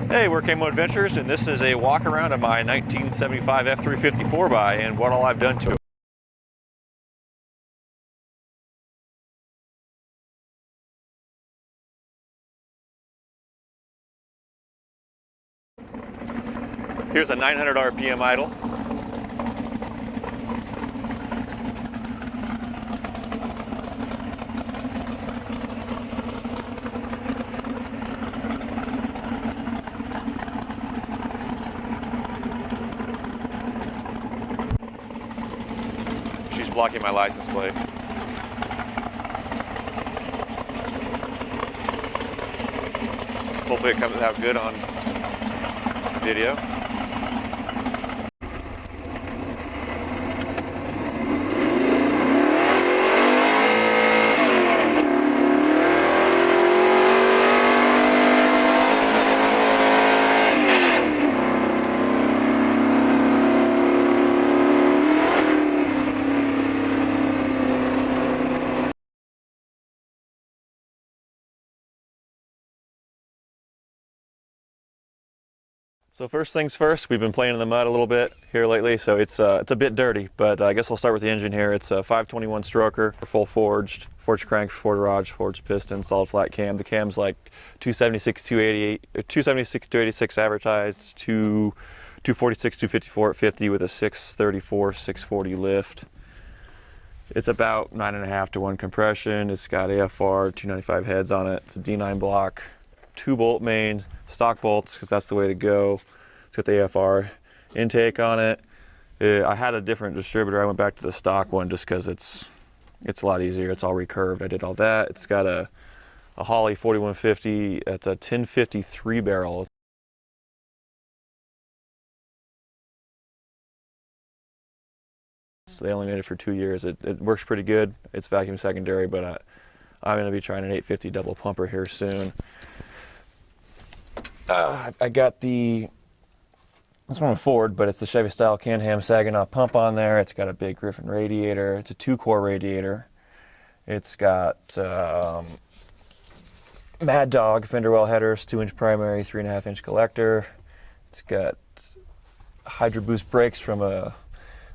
Hey, we're Camo Adventures, and this is a walk around of my 1975 F-350 4x and what all I've done to it. Here's a 900 RPM idle. She's blocking my license plate. Hopefully it comes out good on video. So first things first, we've been playing in the mud a little bit here lately, so it's a bit dirty, but I guess I'll start with the engine here. It's a 521 stroker, full forged crank, forged rod, forged piston, solid flat cam. The cam's like 276, 288, 276, 286 advertised, 246, 254 at 50 with a 634, 640 lift. It's about 9.5 to 1 compression. It's got AFR 295 heads on it. It's a D9 block, 2-bolt main, stock bolts because that's the way to go. It's got the AFR intake on it. I had a different distributor. I went back to the stock one just because it's a lot easier. It's all recurved. I did all that. It's got a Holley 4150. It's a 1050 3-barrel. So they only made it for 2 years. It works pretty good. It's vacuum secondary, but I'm going to be trying an 850 double pumper here soon. I got this one Ford, but it's the Chevy style Can-Ham Saginaw pump on there. It's got a big Griffin radiator. It's a 2-core radiator. It's got Mad Dog fender well headers, 2-inch primary, 3.5-inch collector. It's got Hydro Boost brakes from a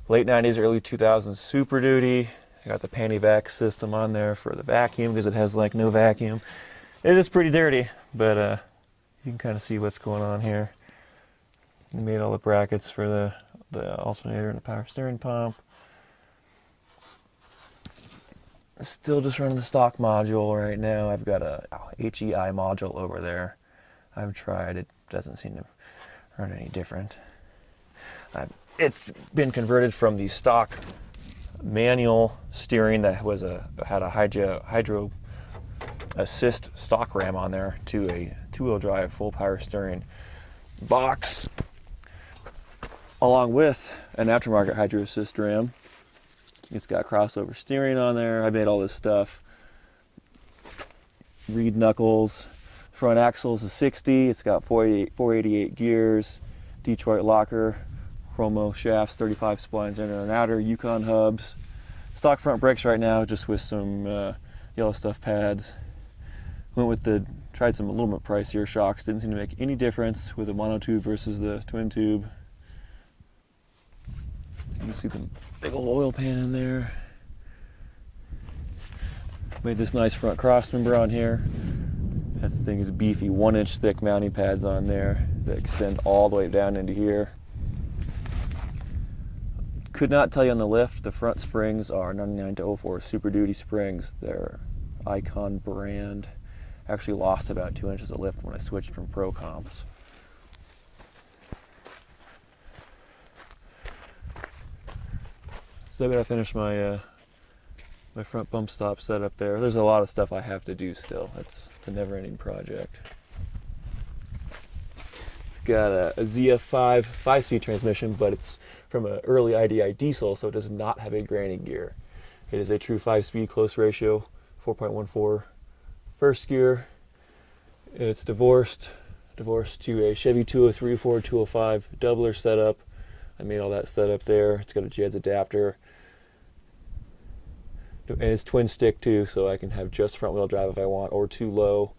late 90s, early 2000s Super Duty. I got the Panty Vac system on there for the vacuum because it has like no vacuum. It is pretty dirty, but you can kind of see what's going on here. We made all the brackets for the alternator and the power steering pump. Still just running the stock module right now. I've got a HEI module over there. I've tried, it doesn't seem to run any different. It's been converted from the stock manual steering that had a hydro assist stock ram on there to a 2-wheel drive full power steering box along with an aftermarket hydro assist ram. It's got crossover steering on there. I made all this stuff. Reed knuckles. Front axle is a 60. It's got 488 gears. Detroit locker. Chromo shafts, 35 splines inner and outer. Yukon hubs. Stock front brakes right now just with some yellow stuff pads. Tried some a little bit pricier shocks. Didn't seem to make any difference with the monotube versus the twin tube. You can see the big old oil pan in there. Made this nice front cross member on here. That thing is beefy, 1-inch thick mounting pads on there that extend all the way down into here. Could not tell you on the lift. The front springs are 99-04 Super Duty springs. They're Icon brand. Actually lost about 2 inches of lift when I switched from Pro comps. So I gotta finish my my front bump stop setup there. There's a lot of stuff I have to do still. It's a never-ending project. It's got a ZF5 5-speed transmission, but it's from an early IDI diesel, so it does not have a grinding gear. It is a true 5-speed close ratio, 4.14 first gear. It's divorced to a Chevy 203 Ford 205 doubler setup. I made all that setup there. It's got a JEDS adapter. And it's twin stick too, so I can have just front wheel drive if I want, or 2 low.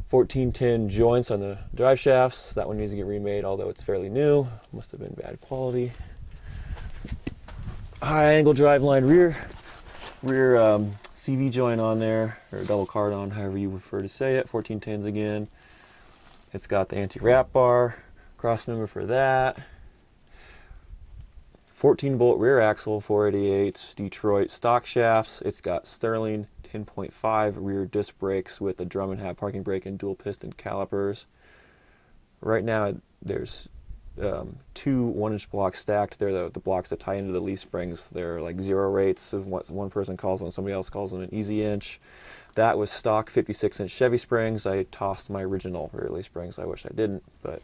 1410 joints on the drive shafts. That one needs to get remade, although it's fairly new. Must have been bad quality. High angle driveline rear CV joint on there, or double cardon, however you prefer to say it. 1410s again. It's got the anti-wrap bar, cross member for that. 14 bolt rear axle, 488 Detroit stock shafts. It's got Sterling 10.5 rear disc brakes with a drum and hab parking brake and dual piston calipers. Right now there's 2 1-inch blocks stacked. They're the blocks that tie into the leaf springs. They're like 0 rates of what one person calls them, somebody else calls them an easy inch. That was stock 56-inch Chevy springs. I tossed my original rear leaf springs. I wish I didn't, but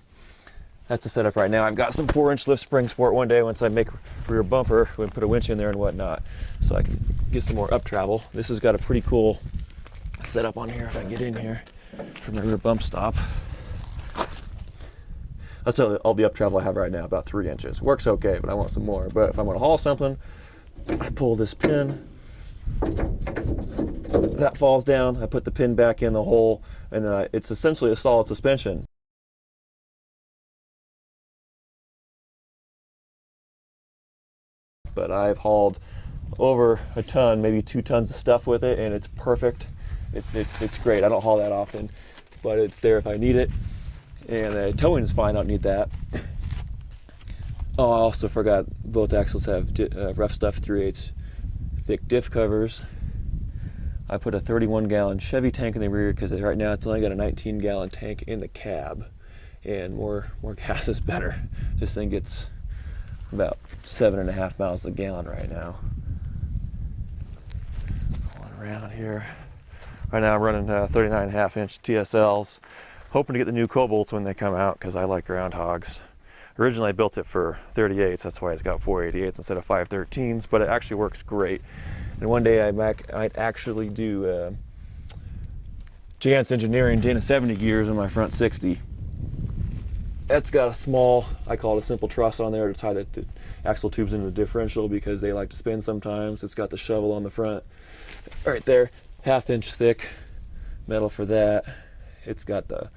that's the setup right now. I've got some 4-inch lift springs for it one day once I make rear bumper. We'll put a winch in there and whatnot, so I can get some more up travel. This has got a pretty cool setup on here if I can get in here for my rear bump stop. That's all the up travel I have right now, about 3 inches. Works okay, but I want some more. But if I'm going to haul something, I pull this pin. That falls down. I put the pin back in the hole, and then it's essentially a solid suspension. But I've hauled over a ton, maybe 2 tons of stuff with it, and it's perfect. It's great. I don't haul that often, but it's there if I need it. And the towing is fine, I don't need that. Oh, I also forgot both axles have rough stuff 3/8 thick diff covers. I put a 31-gallon Chevy tank in the rear because right now it's only got a 19-gallon tank in the cab, and more gas is better. This thing gets about 7.5 miles a gallon right now. Going around here. Right now I'm running 39.5-inch TSLs. Hoping to get the new Cobalts when they come out because I like groundhogs. Originally I built it for 38s, that's why it's got 488s instead of 513s, but it actually works great. And one day I might actually do Jan's Engineering Dana 70 gears in my front 60. That's got a small, I call it a simple truss on there to tie the axle tubes into the differential because they like to spin sometimes. It's got the shovel on the front right there, 1/2 inch thick metal for that. It's got the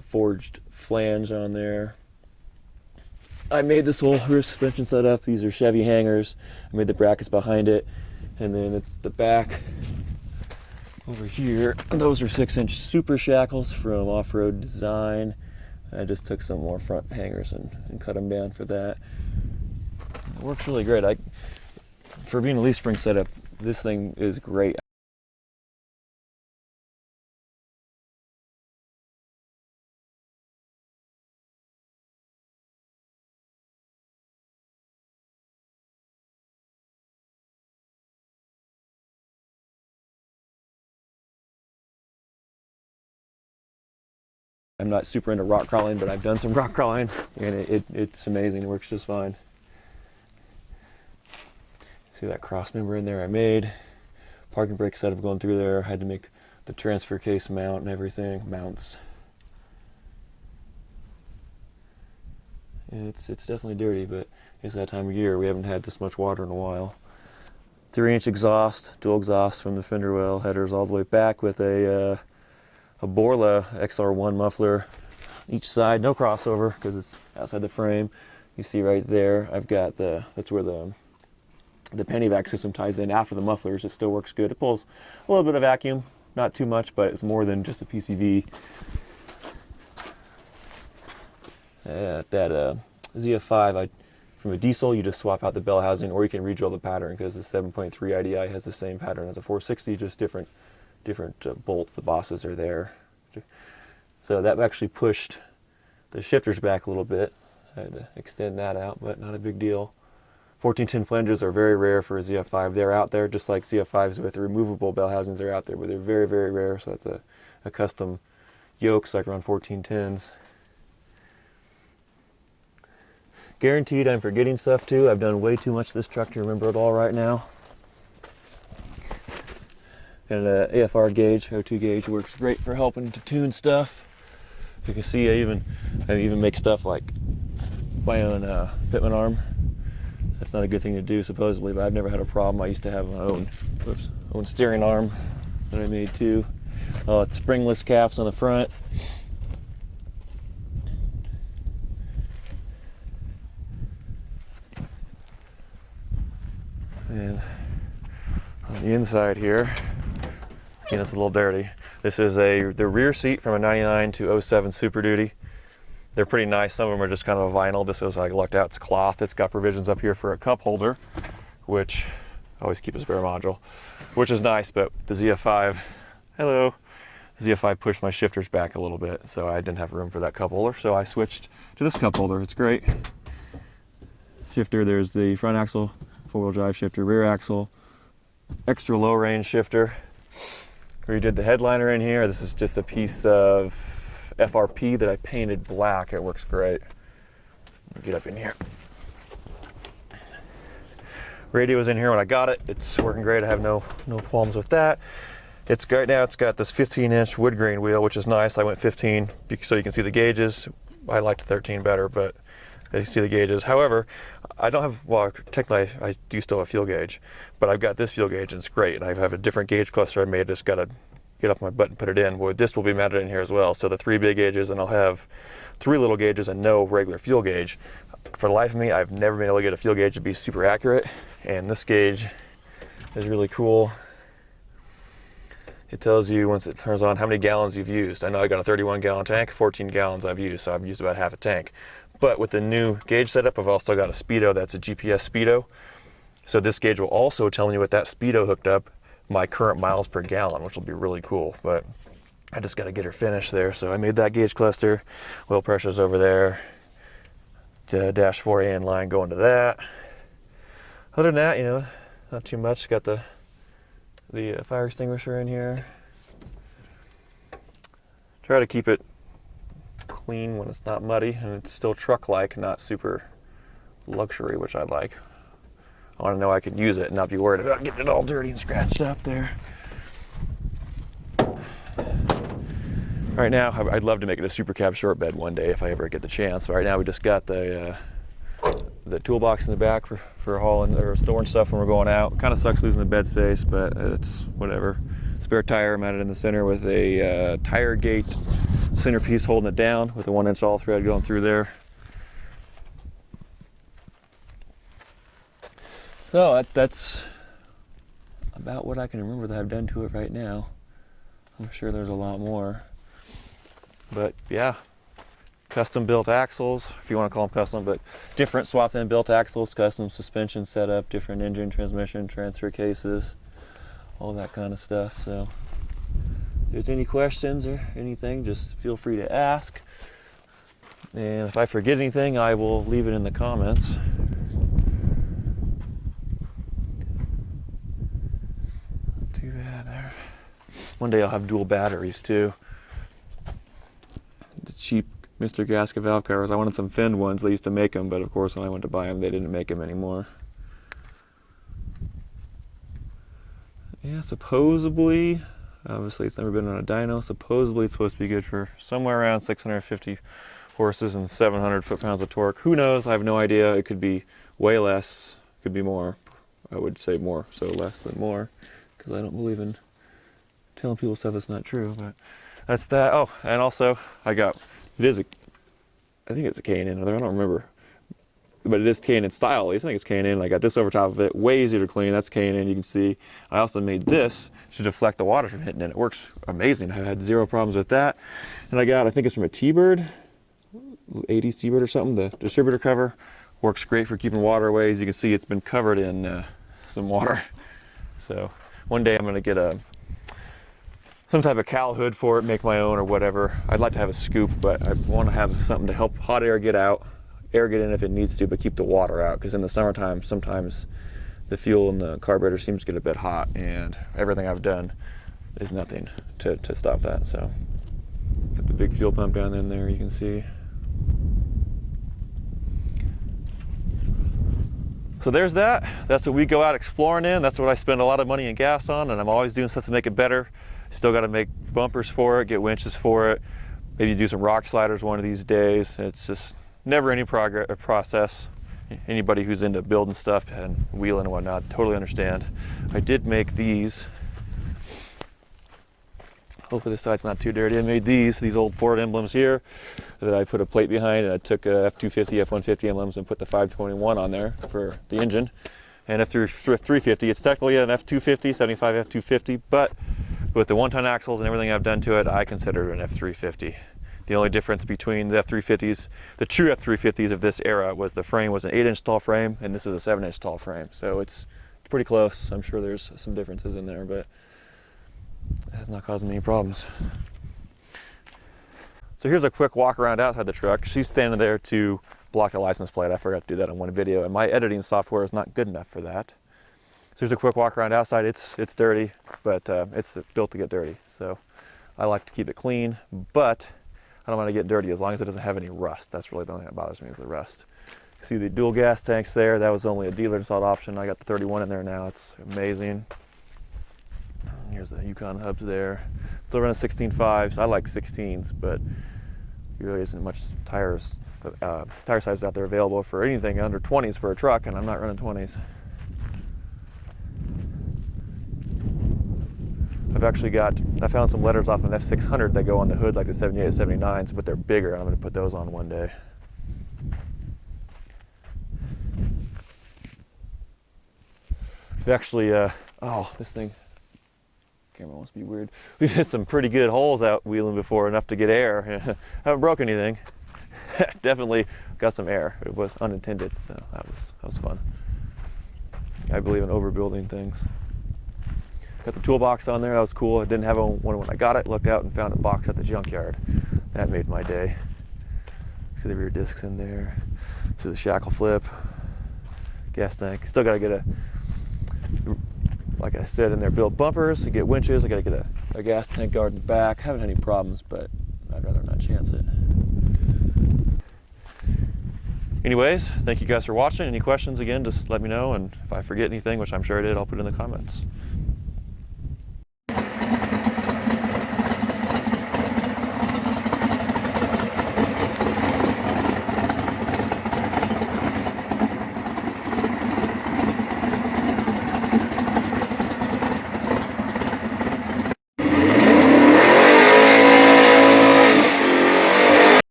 forged flange on there. I made this whole rear suspension setup. These are Chevy hangers. I made the brackets behind it, and then it's the back over here. Those are 6-inch super shackles from Off-Road Design. I just took some more front hangers and cut them down for that. It works really great. For being a leaf spring setup, this thing is great. I'm not super into rock crawling, but I've done some rock crawling, and it's amazing. It works just fine. See that cross member in there I made? Parking brake setup going through there. I had to make the transfer case mount and everything. Mounts. And it's definitely dirty, but it's that time of year. We haven't had this much water in a while. 3-inch exhaust, dual exhaust from the fender well. Headers all the way back with a Borla XR1 muffler each side, no crossover because it's outside the frame. You see right there, I've got that's where the penny vac system ties in after the mufflers. It still works good. It pulls a little bit of vacuum, not too much, but it's more than just a PCV. That ZF5, from a diesel, you just swap out the bell housing, or you can re-drill the pattern because the 7.3 IDI has the same pattern as a 460, just different bolts. The bosses are there. So that actually pushed the shifters back a little bit. I had to extend that out, but not a big deal. 1410 flanges are very rare for a ZF5. They're out there, just like ZF5s with the removable bell housings are out there, but they're very, very rare. So that's a custom yoke, so I can run 1410s. Guaranteed I'm forgetting stuff too. I've done way too much of this truck to remember it all right now. And an AFR gauge, O2 gauge, works great for helping to tune stuff. You can see I even make stuff like my own pitman arm. That's not a good thing to do supposedly, but I've never had a problem. I used to have my own steering arm that I made too. It's springless caps on the front. And on the inside here, again, it's a little dirty. This is the rear seat from a 99 to 07 Super Duty. They're pretty nice. Some of them are just kind of a vinyl. This is, I lucked out, it's cloth. It's got provisions up here for a cup holder, which I always keep a spare module, which is nice, but the ZF5, hello, the ZF5 pushed my shifters back a little bit, so I didn't have room for that cup holder, so I switched to this cup holder. It's great. Shifter, there's the front axle, four-wheel drive shifter, rear axle, extra low range shifter. Redid the headliner in here. This is just a piece of FRP that I painted black. It works great. Get up in here. Radio was in here when I got it. It's working great. I have no qualms with that. It's great now. It's got this 15-inch wood grain wheel, which is nice. I went 15 so you can see the gauges. I liked 13 better, but you see the gauges. However, I don't have, well, technically I do still have a fuel gauge, but I've got this fuel gauge and it's great. And I have a different gauge cluster I made. Just got to get off my butt and put it in. Well, this will be mounted in here as well. So the 3 big gauges, and I'll have 3 little gauges and no regular fuel gauge. For the life of me, I've never been able to get a fuel gauge to be super accurate. And this gauge is really cool. It tells you once it turns on how many gallons you've used. I know I got a 31-gallon tank, 14 gallons I've used, so I've used about half a tank. But with the new gauge setup, I've also got a speedo that's a GPS speedo. So this gauge will also tell me with that speedo hooked up my current miles per gallon, which will be really cool. But I just got to get her finished there. So I made that gauge cluster. Oil pressure's over there. Dash 4A line going to that. Other than that, you know, not too much. Got the fire extinguisher in here. Try to keep it clean when it's not muddy, and it's still truck-like, not super luxury, which I like. I want to know I can use it and not be worried about getting it all dirty and scratched up there. Right now, I'd love to make it a super cab short bed one day if I ever get the chance. But right now, we just got the toolbox in the back for hauling or storing stuff when we're going out. Kind of sucks losing the bed space, but it's whatever. Spare tire mounted in the center with a tire gate centerpiece holding it down with a 1-inch all thread going through there. So that's about what I can remember that I've done to it right now. I'm sure there's a lot more. But yeah, custom built axles, if you want to call them custom, but different swapped in built axles, custom suspension setup, different engine, transmission, transfer cases, all that kind of stuff. So if there's any questions or anything, just feel free to ask. And if I forget anything, I will leave it in the comments. Not too bad there. One day I'll have dual batteries too. The cheap Mr. Gasket valve covers. I wanted some finned ones. They used to make them, but of course when I went to buy them, they didn't make them anymore. Yeah, supposedly, obviously it's never been on a dyno, supposedly it's supposed to be good for somewhere around 650 horses and 700 foot-pounds of torque. Who knows? I have no idea. It could be way less, could be more. I would say more, so less than more, because I don't believe in telling people stuff that's not true. But that's that. Oh, and also I got, I think it's a K&N, I don't remember. But it is K&N style, at least I think it's K&N. I got this over top of it, way easier to clean. That's K&N, you can see. I also made this to deflect the water from hitting it. It works amazing. I had zero problems with that. And I got, I think it's from a T-Bird, 80s T-Bird or something. The distributor cover works great for keeping water away. As you can see, it's been covered in some water. So one day I'm gonna get some type of cowl hood for it, make my own or whatever. I'd like to have a scoop, but I want to have something to help hot air get out, air get in if it needs to, but keep the water out, because in the summertime sometimes the fuel in the carburetor seems to get a bit hot, and everything I've done is nothing to stop that. So got the big fuel pump down in there, you can see. So there's that. That's what we go out exploring in. That's what I spend a lot of money and gas on, and I'm always doing stuff to make it better. Still got to make bumpers for it, get winches for it, maybe do some rock sliders one of these days. It's just never any process. Anybody who's into building stuff and wheeling and whatnot totally understand. I did make these Hopefully this side's not too dirty. I made these old Ford emblems here that I put a plate behind, and I took F-250, F-150 emblems and put the 521 on there for the engine. And F-350, it's technically an F-250, 75 F-250, but with the 1-ton axles and everything I've done to it, I consider it an F-350. The only difference between the F-350s, the true F-350s of this era, was the frame was an 8-inch tall frame, and this is a 7-inch tall frame. So it's pretty close. I'm sure there's some differences in there, but it has not caused me any problems. So here's a quick walk around outside the truck. She's standing there to block the license plate. I forgot to do that in one video, and my editing software is not good enough for that. So here's a quick walk around outside. It's dirty, but it's built to get dirty. So I like to keep it clean, but I don't want to get dirty as long as it doesn't have any rust. That's really the only thing that bothers me is the rust. See the dual gas tanks there. That was only a dealer installed option. I got the 31 in there now. It's amazing. Here's the Yukon hubs there. Still running 16.5s. I like 16s, but there really isn't much tire sizes out there available for anything under 20s for a truck, and I'm not running 20s. I found some letters off an F600 that go on the hood like the 78 79s, but they're bigger, and I'm going to put those on one day. We actually, oh, this thing, camera must be weird. We've hit some pretty good holes out wheeling before, enough to get air. Haven't broke anything. Definitely got some air. It was unintended, so that was fun. I believe in overbuilding things. Got the toolbox on there. That was cool. I didn't have one when I got it. Looked out and found a box at the junkyard. That made my day. See the rear discs in there. See the shackle flip. Gas tank. Still got to get like I said in there, build bumpers to get winches. I got to get a gas tank guard in the back. Haven't had any problems, but I'd rather not chance it. Anyways, thank you guys for watching. Any questions, again, just let me know, and if I forget anything, which I'm sure I did, I'll put it in the comments.